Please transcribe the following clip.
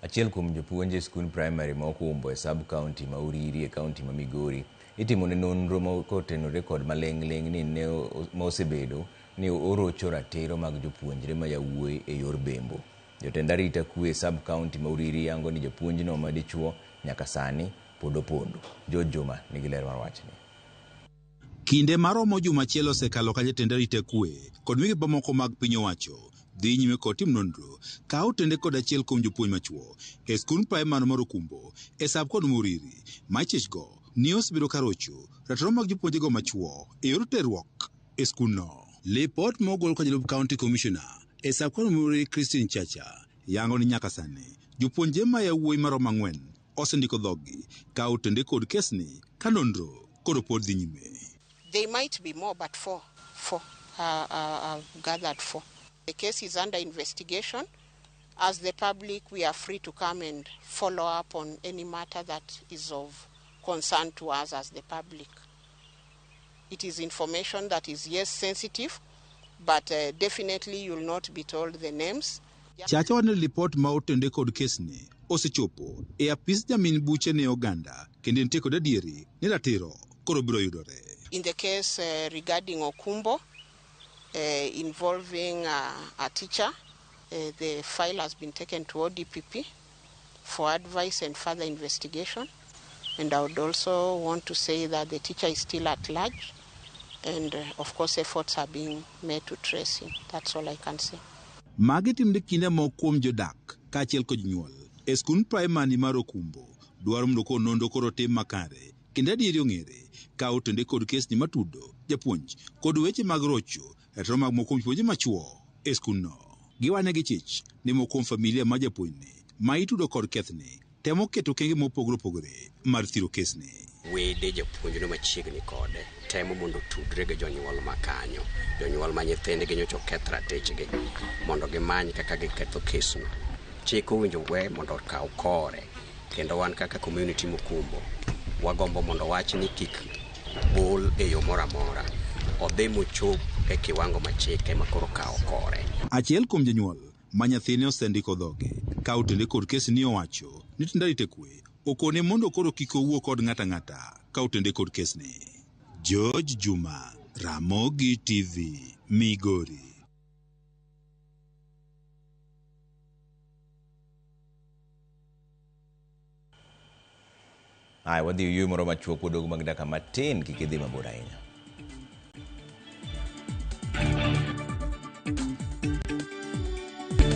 Achiel kuom jopuonje skul primary ma okumbo e sub county ma Uriri e county ma Migori itimo ne nonro ma kotenore kod maleng'ling ni ne mosebedo ni orocho ratiro mag jopuonjre ma yawuoyi e yor bembo. Jotend arita kwe sub county ma Uriri yango ni jopuonjno ma dichuo nyaka sani pod opondo. George Juma nigi ler mar wachni. Kinde maromo juma achiel osekalo ka jatend arita kwe kod migepe moko mag piny owacho dhi nyime kod tim nonro ka otende kod achiel kuom jopuonj machuo e skul primary mar Okumbo e sub county ma Uriri ma Chichgo ni osebedo ka rocho ratiro mag jopuonjego machuo e yor terruok e skulno. Lipot mogol kod jalup county commissioner e sub county ma Uriri Christine Chacha yango ni nyaka sani jopuonje ma yawuoyi maromo 4 osendiko dhoggi ka otende kod kesni ka nonro kod pod dhi nyime. They might be more, but four gathered 4. The case is under investigation. As the public, we are free to come and follow up on any matter that is of concern to us as the public. It is information that is, yes, sensitive, but definitely you will not be told the names. Chacha wane report ma otende kod kesni osechopo e apis jamin buche ne oganda kendo nitie kod adieri ni ratiro koro biro yudore. In the case regarding Okumbo, involving a teacher, the file has been taken to ODPP for advice and further investigation. And I would also want to say that the teacher is still at large, and of course efforts are being made to trace him. That's all I can say. Magi timne kinde mokuom jodak kaachiel kod jonyuol e skul primary mar Okumbo dwaro mondo ko nondo koro tim makare kendo adieri ong'ere ka otende kod kesni matudo japuonj kod weche mag rocho ratiro mag mokuom jopuonje machuo e skulno. Giwane gi chich ni mokuom familia ma japuonjni ma itudo kod kethni temo keto kenge mopogore opogore mar thiro kesni. Wede japuonjno machiegni kode temo mondo tudre gi jonyuol makanyo, jonyuol ma nyithindgi nyocha oketh ratechgi mondo gimany kaka giketho kesno. Chik owinjo we mondo okaw kore, kendo wan kaka community mokumbo wagombo mondo wach ni kik bol e yo moro amora, odhi mochop e kiwango ma chike makoro kaw kore. Achiel kuom jonyuol ma nyathine osendiko dhoge ka otende kod kes ni owacho ni tend arita kwe okone mondo koro kik owuo kod ng'ata ka otende kod kesni. George Juma, Ramogi TV, Migori. Wadhi yueyo moro machuok odog mag dakika matin kik idhi mabor ahinya.